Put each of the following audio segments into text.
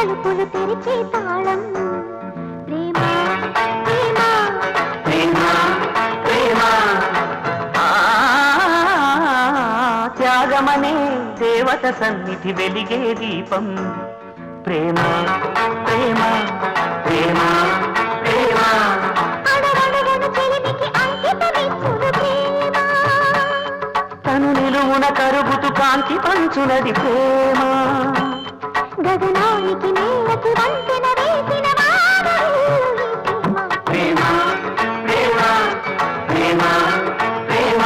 తలుపులు తెరిచే తాళం ప్రేమ ప్రేమ ప్రేమ ప్రేమ త్యాగమనే దేవత సన్నిధి వెలిగే దీపం ప్రేమ ప్రేమ ప్రేమ ప్రేమ అడగడగను చెలిమికి అంకితమిచ్చును ప్రేమ తను నిలువున కరుగుతూ కాంతి పంచునది ప్రేమ గగనానికి నేలకి వంతెన వేసిన ప్రేమ ప్రేమ ప్రేమ ప్రేమ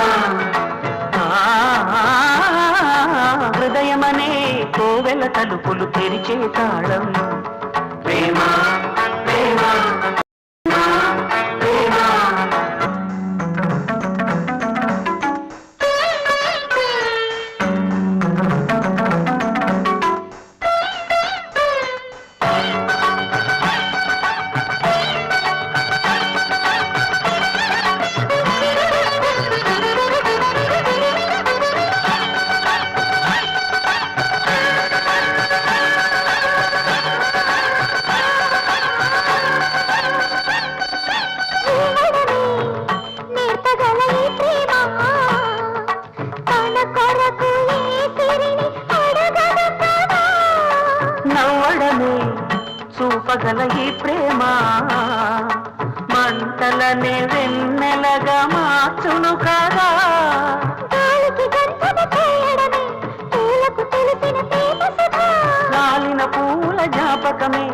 హృదయమనే కోవెల తలుపులు తెరిచే తాళం ప్రేమ ప్రేమ ప్రేమ నవ్వడమే చూపగల ఈ ప్రేమ మంటలనే వెన్నెలగా మార్చును కదా రాలిన పూల జ్ఞాపకమే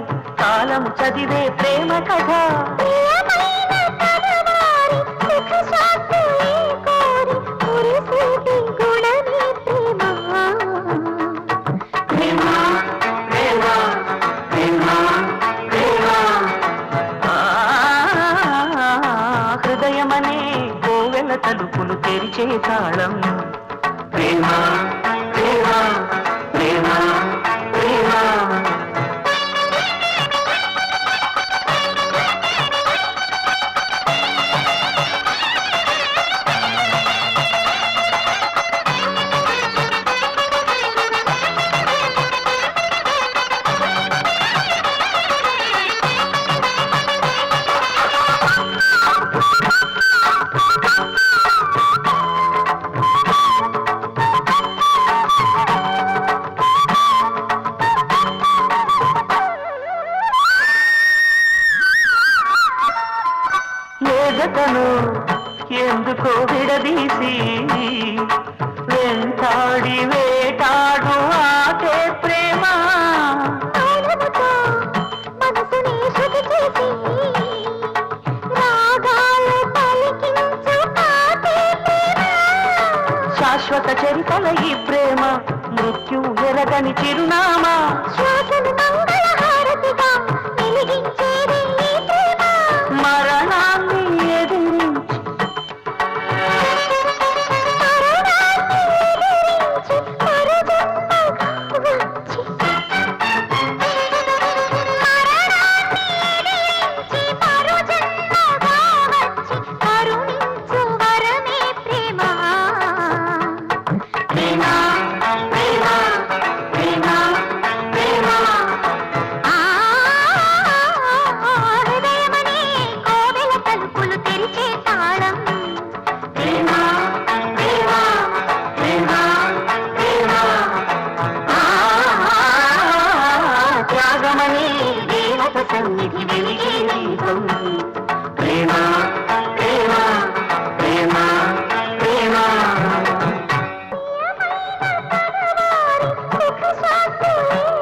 కాలం చదివే ప్రేమ కథ హృదయమనే కోవెల తలుపులు తెరిచే తాళం ప్రేమ ప్రేమ ప్రేమ ప్రేమ జతను ఎందుకో విడదీసి వెంటాడి వేటాడు ఆటే ప్రేమ శాశ్వత చరితల ఈ ప్రేమ మృత్యు ఎరగని చిరునామా మరణాన్ని ఎదిరించి సన్నిధి వెలిగే దీపం ప్రేమ ప్రేమ ప్రేమ ప్రేమ ప్రేమ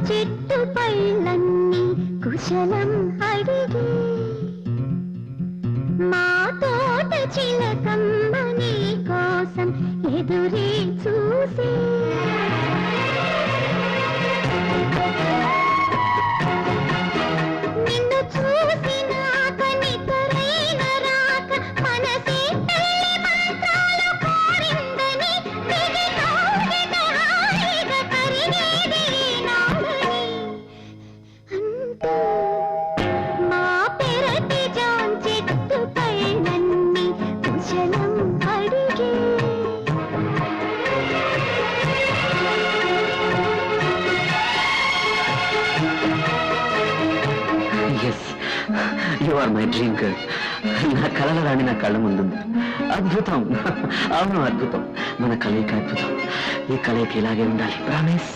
చెట్టు పళ్ళన్నీ కుశలం అడిగి మా తోట చిలకమ్మ నీ కోసం ఎదురే చూసి నిన్ను చూసినాక నిద్రైన రాక మనసే పెళ్లి మంత్రాలు కోరిందని దిగి కౌగిట హాయిగా కరిగేది నామని అంటూ మా పెరటి జాన్ చెట్టు పైనన్ని కుశలం అడిగి yes you are my dream girl. నా కలల రాణి నా కళ్ళ ముందుంది. అద్భుతం. అవును, అద్భుతం. మన కలయిక అద్భుతం. ఈ కలయిక ఇలాగే ఉండాలి. ప్రామిస్.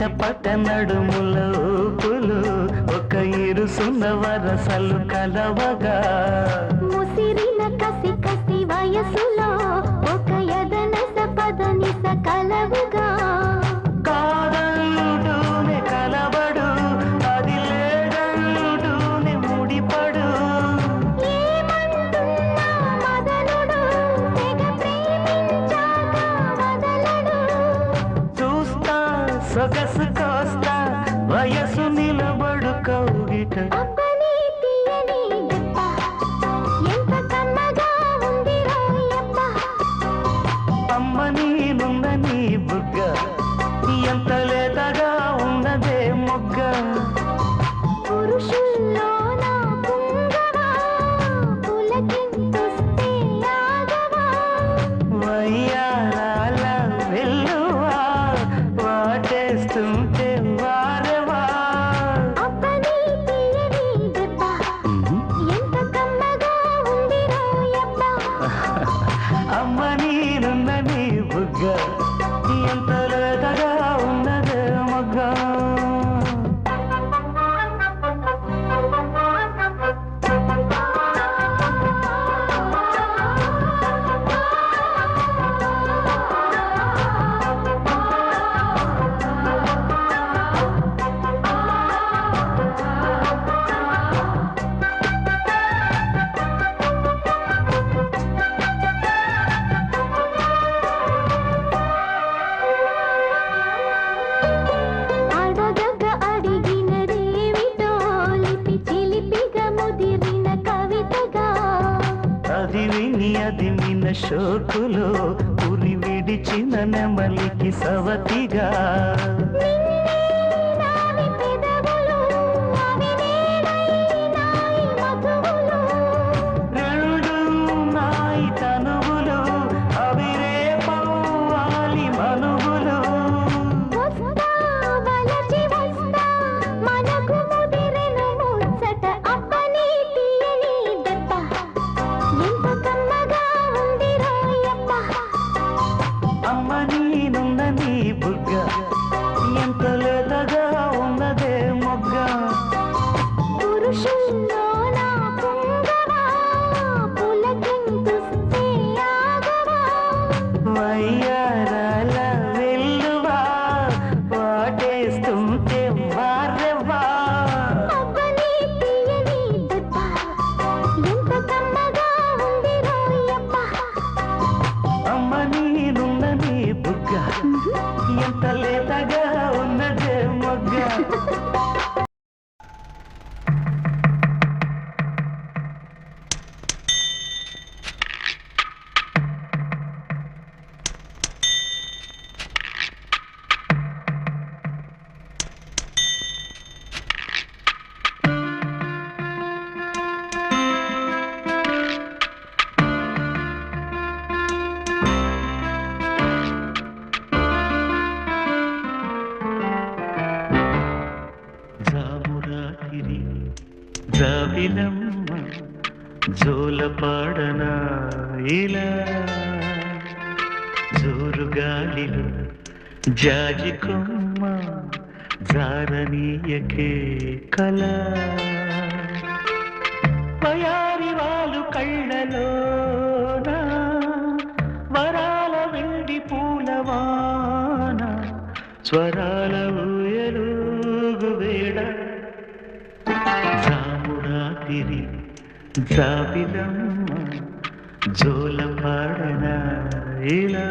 చిటపట నడుముల ఊపులు ఒక ఇరుసున్న వరసలు కలవగా ముసిరిన కసి కసి వయసులో ఒక యదనస పదనిస కలవుగా కాదంటూనే కలబడు అది లేదంటూనే ముడిపడు ఏమంటున్నా మదనుడు తెగ ప్రేమించాక వదలడు చూస్తా సొగసు కోస్తా వయసు నిలబడు కౌగిట అబ్బని తీయని దెబ్బ ఎంత కమ్మగా ఉంది రోయప్ప అమ్మ నీనుందని బుగ్గ ఎంత లేతగా ఉన్నదే మొగ్గ పురుషుల్లో నా పుంగవా పులకింతొస్తే ఆగవా వయ్యారాల వెల్లువా వాటేస్తుంటే వారవా అబ్బని తీయని దెబ్బ ఎంత కమ్మగా ఉంది రోయప్ప అమ్మ నీనుందని బుగ్గ ఎంత లేతగా ఉన్నదే మొగ్గ అడగగ అడిగినదేమిటో లిపి చిలిపిగా ముదిరిన కవితగా అది విని అది మిన షోకులో ఉరి విడిచిన నెమలికి సవతిగా నావి పెదవులు అవి నేనైనాయి మధువులు రెండు నాయి తనువులు అవి రేపవ్వాలి మనువులు వస్తా వలచి వస్తా మనకు ముదిరెను ముచ్చట అబ్బని తీయని దెబ్బ ఎంత కమ్మగా ఉంది రోయప్ప అమ్మ నీనుందని బుగ్గ ఎంత లేతగా ఉన్నదే మొగ్గ పురుషుల్లో నా పుంగవా పులకింతొస్తే ఆగవా వయ్యారాల వెల్లువా వాటేస్తుంటే వారెవా అబ్బని తీయని దెబ్బ ఎంత కమ్మగా ఉంది రోయప్ప అమ్మ నీనుందని బుగ్గ ఎంత లేతగా ఉన్నదే మొగ్గ జామురాతిరి జాబిలమ్మ జోలపాడన ఇలా జోరుగాలిలో జాజి కొమ్మ జారనీయకే కళ వయారి వాళ్ళు కళ్ళలోన వరాల వెండి పూలవాన స్వరాల ఊయలుగు వేళ జామురాతిరి జాబిలమ్మ జోలపాడన ఇలా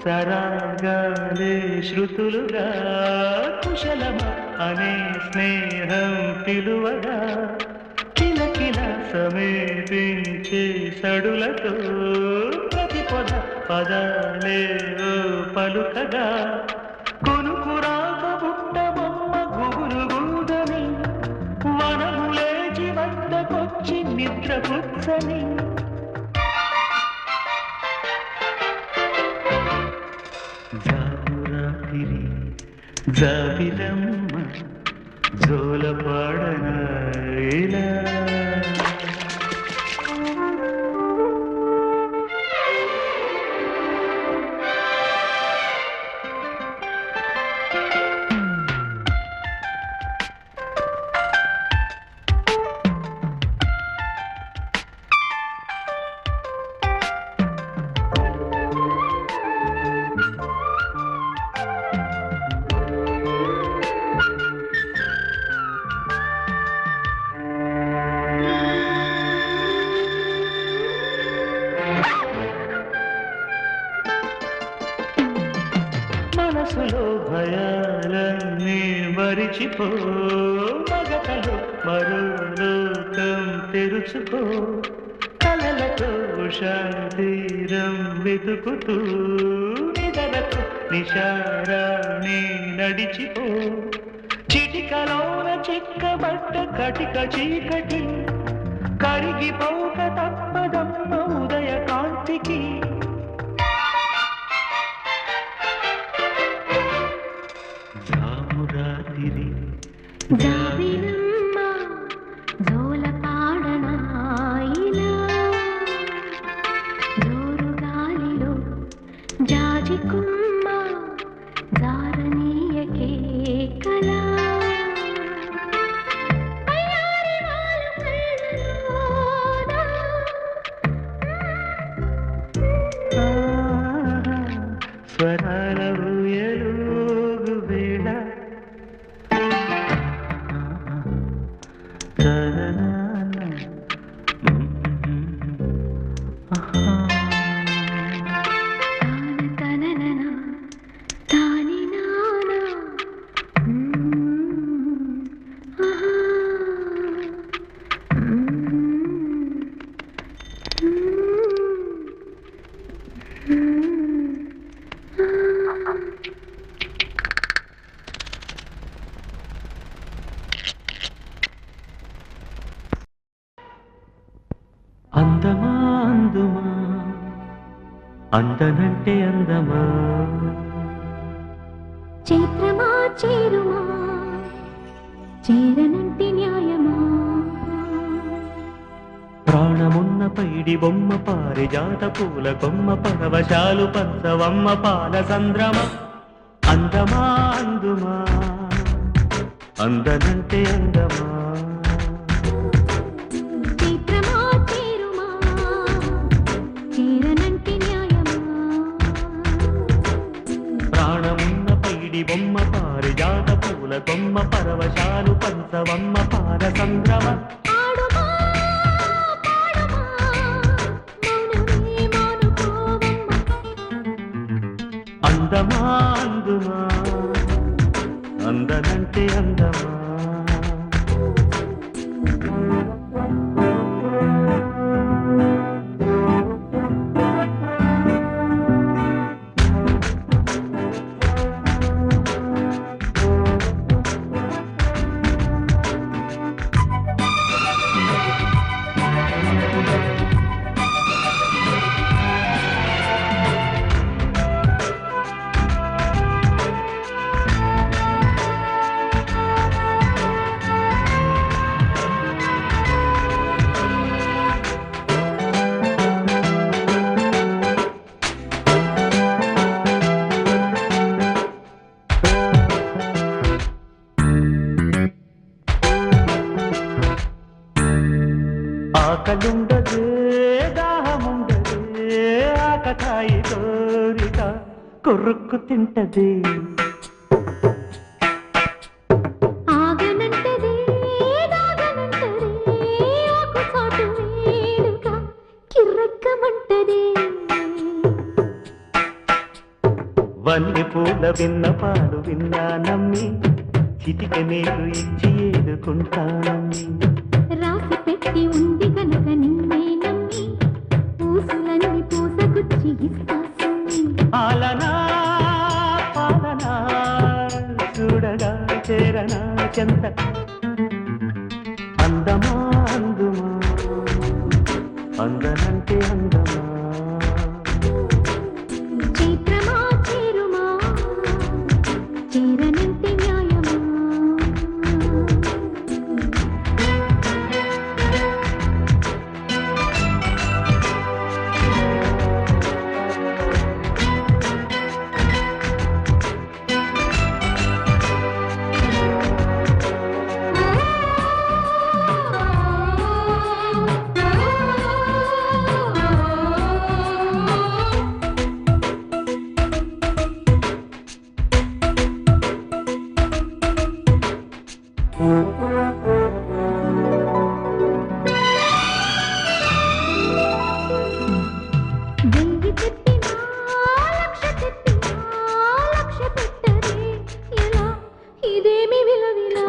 సరాగాలే శృతులుగా కుశలమ అనే స్నేహం పిలువగా కిలకిల సమీపించే సడులతో ప్రతి పదాలే పలుకగా కొనుకురాక పుట్టబొమ్మ గుబులు గుందని వనములేచి వద్దకొచ్చి నిద్ర పుచ్చని జామురాతిరి జాబిలమ్మ జోల పాడన ఇలా మనసులో భయాలన్నీ మరిచిపో మగతలో మరో లోకం తెరుచుకో కలలతో శాంతిరం వెతుకుతూ నిదలకు నిశారాన్ని నడిచిపో చిటికలోన చిక్కబట్ట కటిక చీకటి కరిగిపోక తప్పదమ్మ ఉదయ కాంతికి జామురాతిరి జాబిలమ్మ జోల పాడన ఇలా జోరు గాలిలో జాజికుమ్మ జారనీయకే కళ అయ్యారి వాలు కళ్ళలోన స్వరాల ఊయలుగు వేళ తననన తాని నానా ఆహా అందమా అందుమా అందనంటే అందమా చైత్రమా చేరుమా చేరనంటి న్యాయమా ప్రాణమున్న పైడి బొమ్మ పారిజాత పూల కొమ్మ పరవశాలు పంచవమ్మ పాల సంద్రమ అందమా అందుమా అందనంటే అందమా చైత్రమా చేరుమా చేరనంటి న్యాయమా ప్రాణమున్న పైడి బొమ్మ పారిజాత పూల కొమ్మ పరవశాలు పంచవమ్మ పాల సంద్రమ ఆడుమా పాడుమా మౌనమే మానుకోవమ్మ అందమా అందుమా అందనంటే అందమా ఆకలుండదే దాహముండదే ఆకతాయి కోరిక కొరుక్కు తింటది ఆగనంటది దాగనంటది ఆకుచాటు వేడుక కిర్రెక్కమంటది వన్నె పూల విన్న పాలు విన్నా నమ్మి చిటిక నీరు ఇచ్చి ఏడుకుంటానని రాసి పెట్టి ఉంది గనక నిన్నే నమ్మి పూసులన్నీ పూసగుచ్చి ఇస్తా సుమ్మి. పాలనా పాలనా చూడగా చేరనా చెంత అందమా అందుమా అందనంటే అందమా చైత్రమా చేరుమా చేరనంటే న్యాయమా. వెయ్యి చెప్పినా లక్ష చెప్పినా లక్ష పెట్టరే ఎలా ఇదేమి విలవిలా.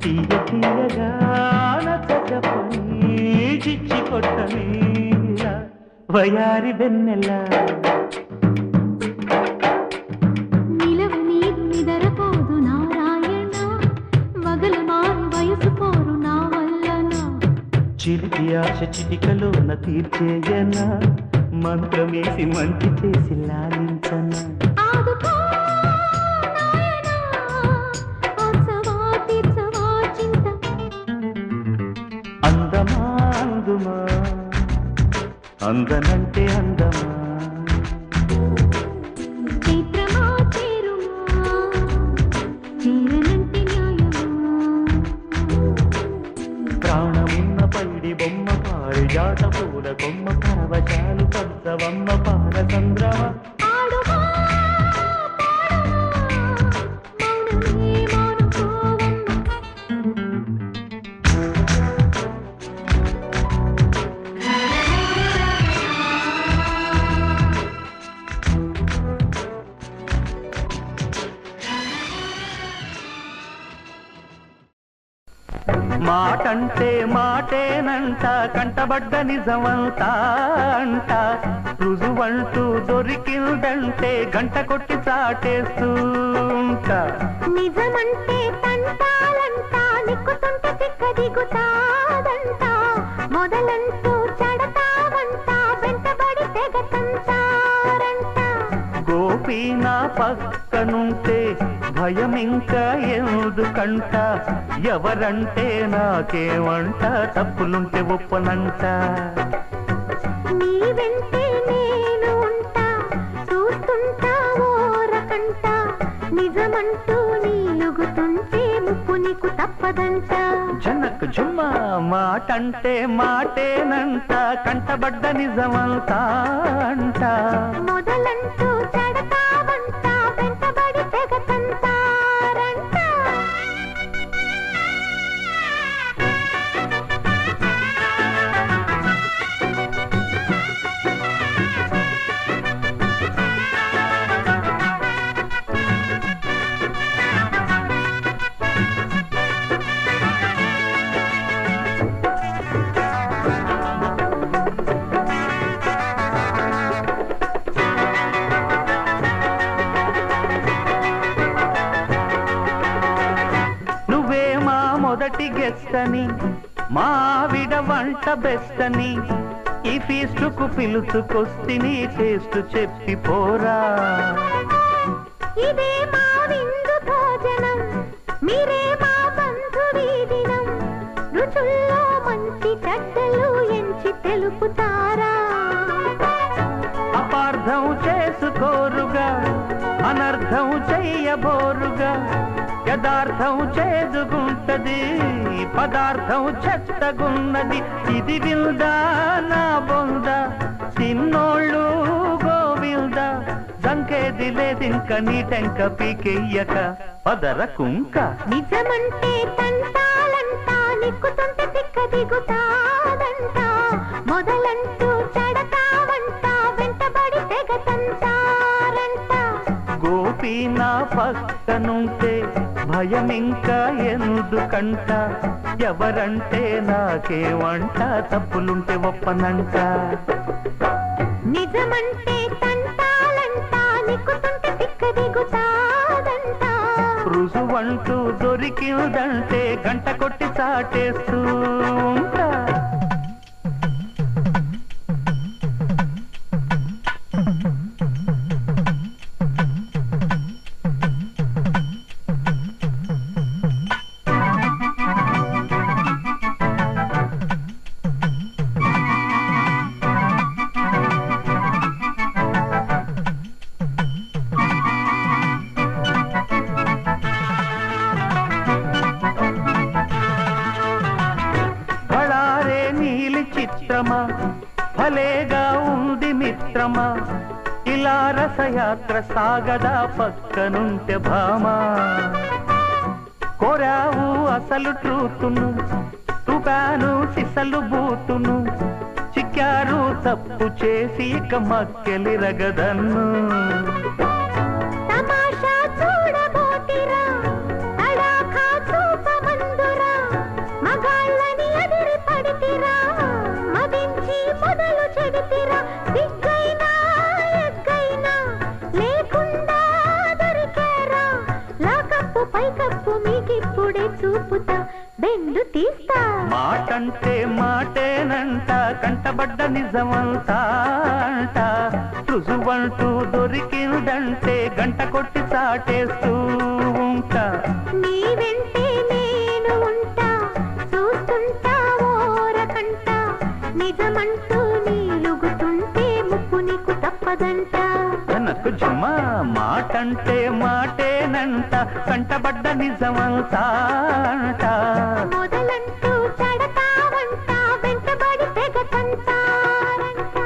తీయ తీయగా నచ్చని చిచ్చి కొట్టని వయారి వెన్నెల నిలవ నీదు నిదరపోదు నారాయణ వగల మారి వయసు పోరు నా వల్లనా. చిలిపి ఆశ చిటికలోన తీర్చేయనా మంత్రమేసి మంచి చేసి లాలించనా ఆదుకో నాయనా ఆసవా తీర్చవా చింత. అందమా అందుమా అందనంటే అందమా చైత్రమా చేరుమా చేరనంటే న్యాయమా. ప్రాణమున్న పైడి బొమ్మ పారిజాత పూల కొమ్మ పరవశాలు పంచవమ్మ పాల సంద్రమ ఆడుమా మౌనమే మానుకోవమ్మ. మాటంటే మాటేనంట కంటబడ్డ నిజమంతా అంట రుజువంటూ దొరికిందంటే గంట కొట్టి చాటేస్తుంట నిజమంటే తంటాలంట నిక్కుతుంటే తిక్క దిగుతాదంట మొదలంటూ చెడతావంట వెంటబడి తెగతంటారంట. గోపి నా పక్కనుంటే భయం ఇంకా ఎందుకంట ఎవరంటే నాకేమంట తప్పులుంటే ఒప్పనంట నీ వెంటే నేను ఉంటా చూస్తుంటా ఓరకంట నిజమంటూ నీలుగుతుంటే ముప్పు నీకు తప్పదంట. జనక్ జుమ్మా మాటంటే మాటేనంట కంటబడ్డ నిజమంతా అంట మొదలంటూ చెడతావంట వెంటబడి తెగతంటారంట. నువ్వే మా మొదటి గెస్ట్ అని మా ఆవిడ వంట బెస్ట్ అని ఈ ఫీస్టుకు పిలుచుకొస్తిని టేస్ట్ చెప్పి పోరా ఇదే మా విందు భోజనం మీరే మా బంధు వీధినం రుచుల్లో మంచి చెడ్డలు ఎంచి తెలుపుతారా. అపార్థం చేసుకోరుగా అనర్థం చెయ్యబోరుగా యదార్థం చేదుగుంటది పదార్థం చెత్తగున్నది ఇది విల్దా నా బొంద తిన్నోళ్ళు గోవిల్దా సంకేది లేదింక నీటెంక పీకెయ్యక పదర కుంక నిజమంటే తంటాలంట నిక్కుతుంటే తిక్క దిగుతాదంట మొదలంటూ చెడతావంట వెంటబడి తెగతంటారంట. గోపి నా పక్కనుంటే భయం ఇంకా ఎందుకంట ఎవరంటే నాకేమంట తప్పులుంటే ఒప్పనంట నిజమంటే తంటాలంట నిక్కుతుంటే తిక్క దిగుతాదంట రుజువంటూ దొరికిందంటే గంట కొట్టి చాటేస్తూ ఉంటా భలేగా ఉంది మిత్రమా ఇలా రసయాత్ర సాగదా పక్కనుంటే భామా కోరావు అసలు ట్రూతును తుపాను సిసలు బూతును చిక్కారు తప్పు చేసి ఇక మక్కెలి రగదన్ను తమాషా చూడబోతిరా తడాఖా చూపమందురా మగాళ్ళని అదిరి పడితిరా మదించి మొదలు చెడితిరా దిగ్గైనా ఎగ్గైనా లేకుండా దొరికారా లాకప్పు పైకప్పు మీకిప్పుడే చూపుతా బెండు తీస్తా మాటంటే మాటేనంట కంటబడ్డ నిజమంతా అంట రుజువంటూ దొరికిందంటే గంట కొట్టి చాటేస్తూ ఉంటా నీ వెంటే నేను ఉంటా చూస్తుంటా ఓరకంట నిజమంటూ నీలుగుతుంటే ముప్పు నీకు తప్పదంట నాకు జుమ్మా మాటంటే మాటేనంట కంటబడ్డ నిజమంతా అంట మొదలంటూ చెడతావంట వెంటబడి తెగతంటారంట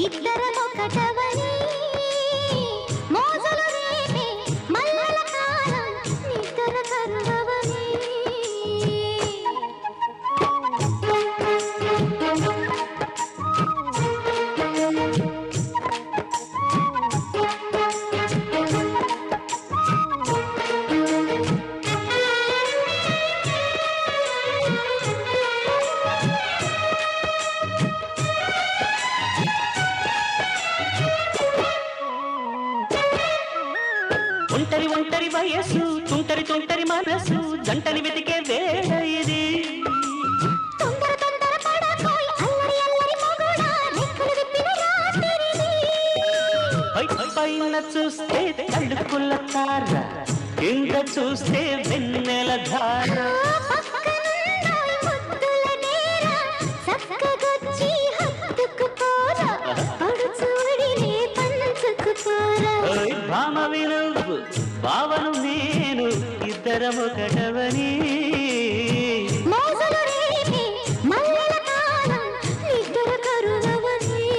ఇద్దరమొకటవని మోజలు ఒంటరి ఒంటరి వయస్సు తుంటరి తుంటరి మనసు జంటని వెతికే వేళ ఇది తొందర తొందర పడకోయ్ అల్లరి అల్లరి మొగుడా రెక్కలు విప్పిన రాత్రిది పైన చూస్తే తలుపుల తార కింద చూస్తే వెన్నెల ధార పక్కనున్నాయి ముద్దుల నేర చక్కగొచ్చి హత్తుకుపోరా పడుచూడిని పంచుకుపోరా భామ వినువు భావను నేను ఇద్దరమొకటవని మోజులు రేపే మల్లెల కాలం నిద్ర కరువవని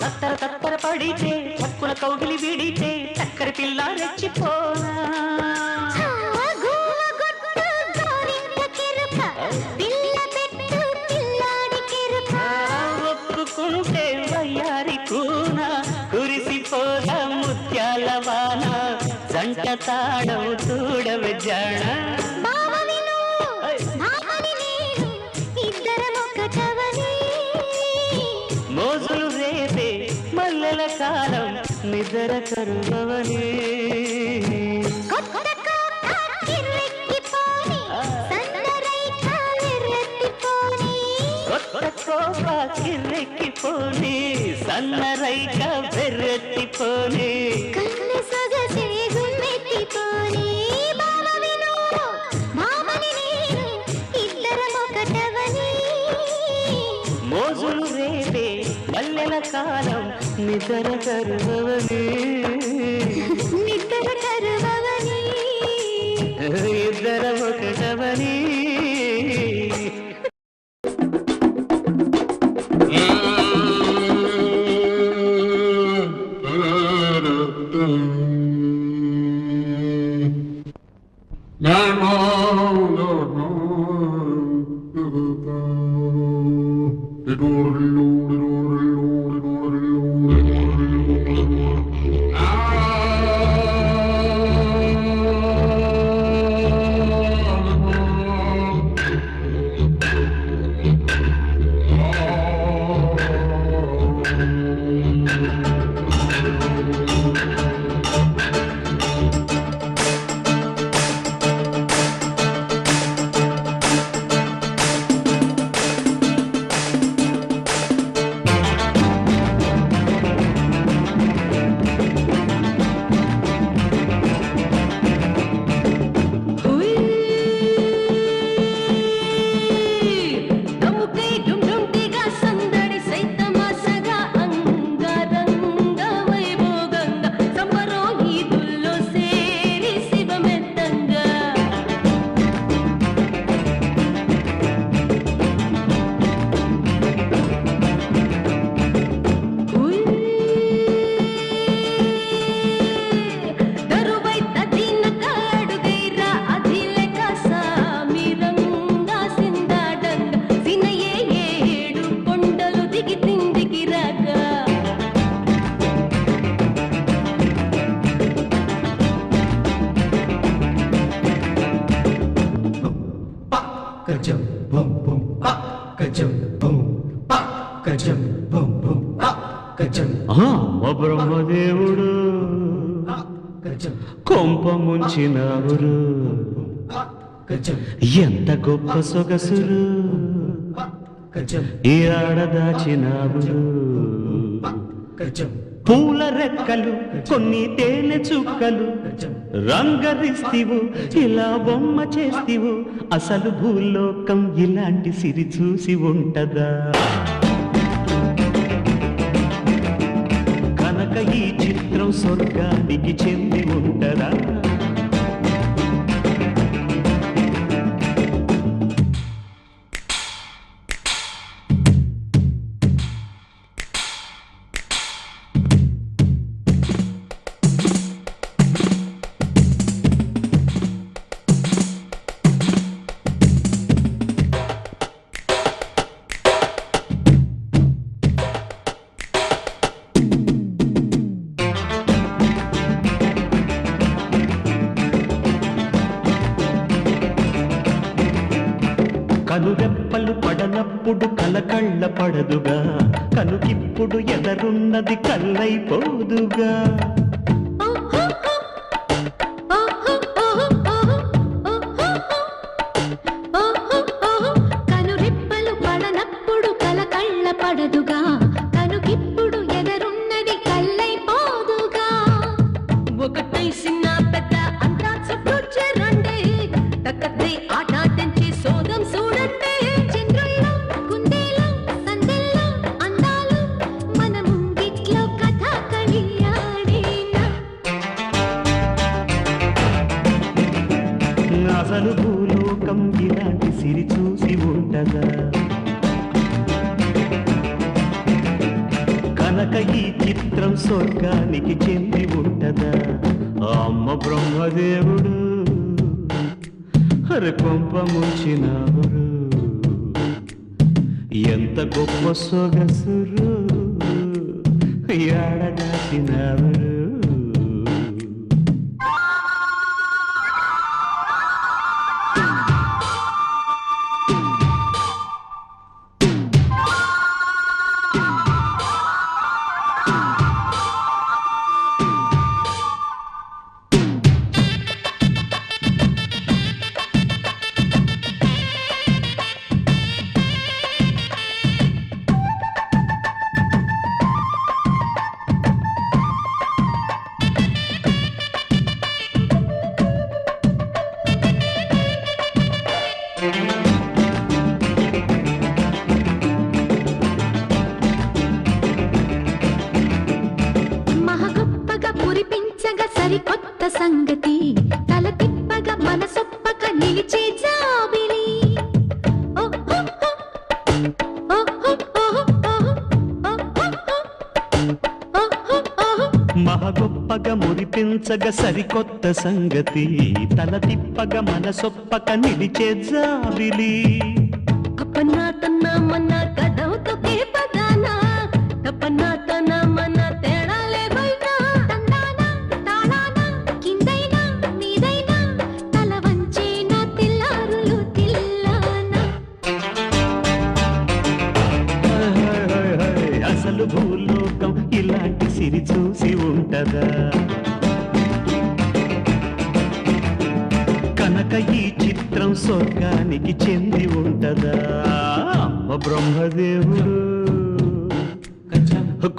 తత్తర తత్తర పడితే చక్కున కౌగిలి విడితే చక్కర పిల్ల రెచ్చిపోనా ఒప్పుకుంటే వయ్యారి కూన కురిసిపోద ముత్యాల వాన జంట తాడవు చూడవ జాణ మోజులు రేపే మల్లెల కాలం నిద్ర కరువవని కిర్రెక్కిపోని సన్నరైక బెర్రెత్తిపోని కన్ను సొగసే గుమ్మెత్తిపోని బావ విను భామని నేను ఇద్దరమొకటవని మోజులు రేపే మల్లెల కాలం నిద్ర కరువవని నిద్ర కరువవని ఇద్దరమొకటవని బ్రహ్మదేవుడు కొంప ముంచినవురు ఎంత గొప్ప సొగసురు ఈ ఆడదాచినావురు పూల రెక్కలు కొన్ని తేనె చుక్కలు రంగరిస్తివు ఇలా బొమ్మ చేస్తివు అసలు భూలోకం ఇలాంటి సిరి చూసి ఉంటదా కనుక ఈ చిత్రం స్వర్గానికి చెంది ఉంటదా రెప్పలు పడనప్పుడు కలకళ్ళ పడదుగా కనుకిప్పుడు ఎదరున్నది కల్లైపోదుగా కనురెప్పలు పడనప్పుడు కలకళ్ళ పడదుగా కనుకిప్పుడు ఎదరున్నది కల్లైపోదుగా ఒకటై చిన్న పెద్ద అంతా చుట్టూ చేరండి తక్కదే ఆట తెంచి సోదం చూడండి చంద్రుల్లో కుందేలో సందెల్లో అందాలు మన ముంగిట్లో కథ కలియాడేనా అసలు భూలోకం ఇలాంటి సిరి చూసి ఉండదా కనుక ఈ చిత్రం స్వర్గానికి చెంది ఉంటదా అమ్మ బ్రహ్మదేవుడు హరి కొంప ముంచినవరు ఎంత గొప్ప సొగసురు ఏడదాచినవరు మహగొప్పగా పురిపించగా సరికొత్త సంగతి తల తిప్పగా మనసొప్పక నిలిచే జాబిలి మహగొప్పగా మురిపించగా సరికొత్త సంగతి తల తిప్పగా మనసొప్పక నిలిచే జాబిలి అపన్నా తన్నా మన్నా కదవుతో కే పదానా తపన్నా తనా మన్నా తేడా లేదైనా తందానా తాళానా కిందైనా మీదైనా తల వంచేనా తిల్లారులు తిల్లానా అసలు భూలోకం ఇలాంటి సిరి చూసి ఉంటదా కనుక ఈ చిత్రం స్వర్గానికి చెంది ఉంటదా అమ్మ బ్రహ్మదేవుడు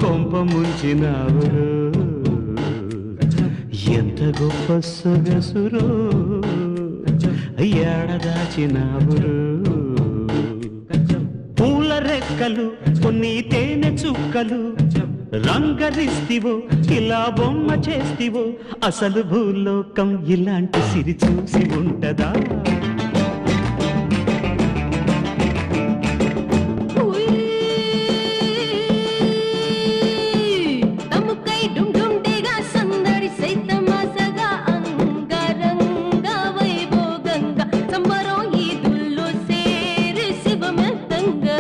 కొంప ముంచినవరు ఎంత గొప్ప సొగసురు ఏడదాచినవరు పూల రెక్కలు కొన్ని తేనె చుక్కలు రంగరిస్తివో ఇలా బొమ్మ చేస్తివో అసలు భూలోకం ఇలాంటి సిరి చూసి ఉంటదా తముకై డుమ్ డుమ్ డేగా సందడి సైతమాసగా అంగరంగా వైభోగంగా సంబరం ఈదుల్లో సేరి శివమెత్తంగా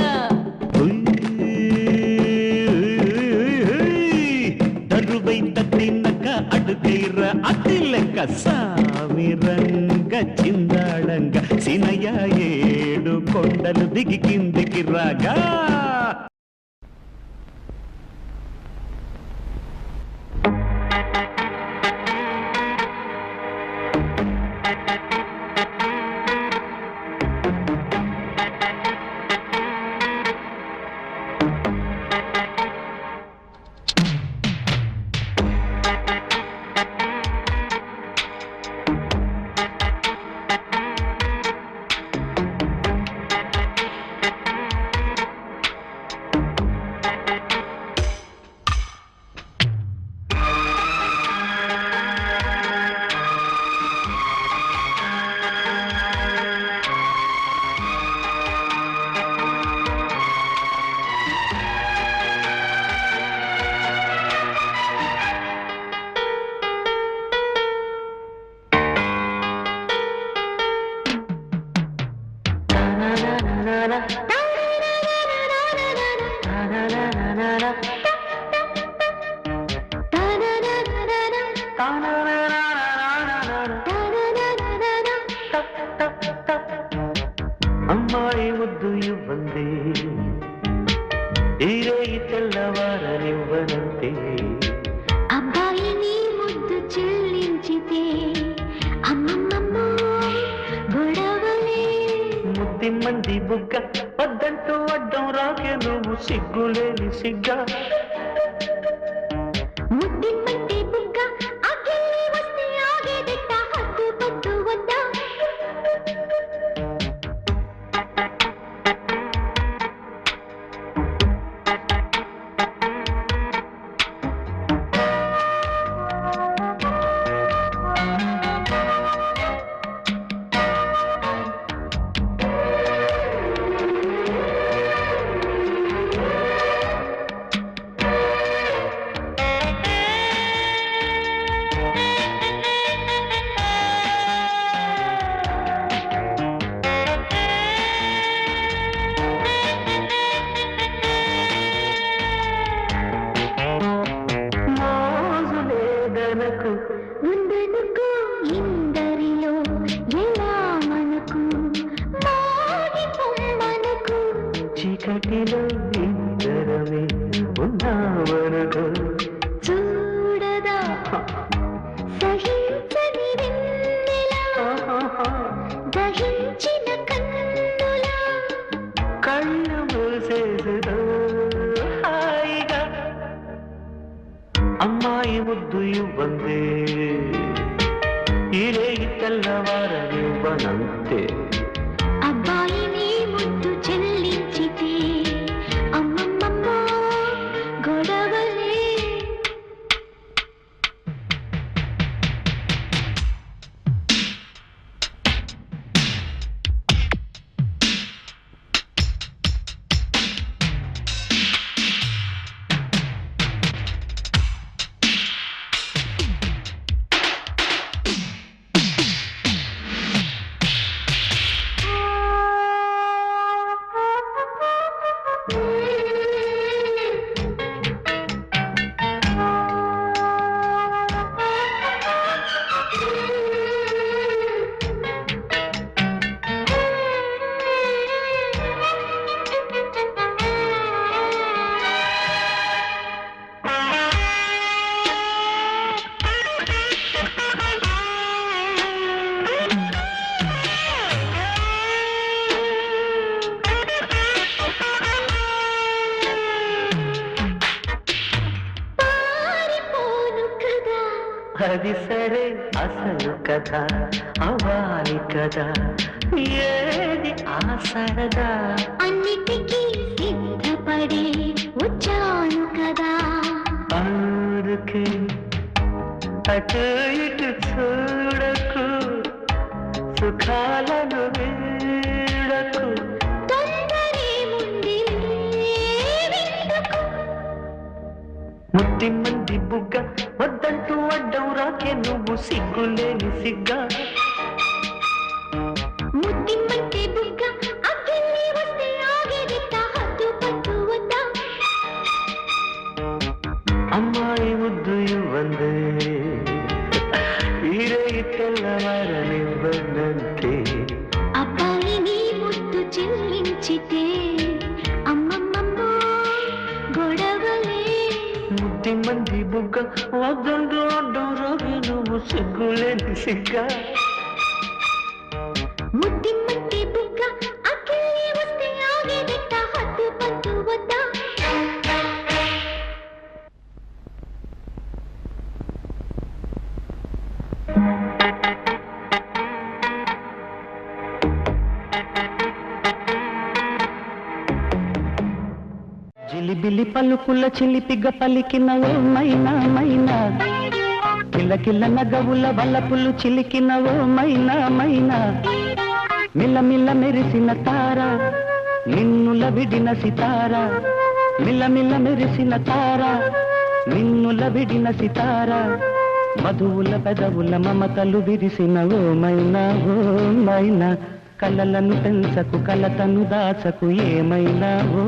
దరువై తట్టినక అడుగైర అతి లెక్క సామి రంగ చిందాడంగా సినయ ఏడు కొండలు దిగి కిందికి రాగా ఈరే తెల్లవారనివ్వనంతే అబ్బాయి నీ ముద్దు చెల్లించితే అమ్మమ్మమ్మ గొడవలే ముద్ది మంది బుగ్గ వద్దంటూ అడ్డం రాకే నువ్వు సిగ్గులేని సిగ్గా ముద్దిమ్మంటే బుగ్గ అగ్గిల్లి వస్తే ఆగేదిట్ట హద్దు పద్దు వద్దా ముందనుకు ఇందరిలో ఎలా మనకు మాగి పొమ్మనకు చీకటిలో ఇద్దరమే ఉన్నావనకు చూడదా సహించని వెన్నెలా దహించిన కన్నులా కళ్ళు మూసేసుదో హాయిగా అమ్మాయి ముద్దు ఇవ్వందే ఈరే తెల్లవారనివ్వనంతే అబ్బాయి నీ ముద్దు చెల్లించితే అమ్మమ్మమ్మ గొడవలే అది సరే అసలు కథ అవ్వాలి కదా ఏది ఆ సరదా అన్నిటికీ సిద్ధపడి వచ్చాను కదా అందుకే అటు ఇటు చూడకు సుఖాలను వీడకు తొందరేముంది విందుకు ముద్ది మంది బుగ్గ వద్దంటూ అడ్డం రాకే నువ్వు సిగ్గులేని సిగ్గా ముద్దిమ్మంటే బుగ్గ అగ్గిల్లి వస్తే ఆగేదిట్ట హద్దు పద్దు వద్దా అమ్మాయి ముద్దు ఇవ్వందే ఈరే తెల్లవారనివ్వనంతే అబ్బాయి నీ ముద్దు చెల్లించితే అమ్మమ్మమ్మ గొడవలే ముద్ది మంది బుగ్గ వద్దంటూ అడ్డం రాకే నువ్వు సిగ్గులేని సిగ్గా ముద్దిమ్మంటే బుగ్గ అగ్గిల్లి వస్తే ఆగేదిట్ట హద్దు పద్దు వద్దా జిలిబిలి పలుకుల చిలిపిగ పలికిన ఓ మైనా మైనా కిలకిల నగవుల వలపులు చిలికిన ఓ మైనా మైనా మిల్లమిల్ల మెరిసిన తార నిన్నుల విడిన సితార మిల్లమిల్ల మెరిసిన తార నిన్నుల విడిన సితార మధువుల పెదవుల మమతలు విరిసిన ఓ మైనా కలలను పెంచకు కలతను దాచకు ఏమైనా ఓ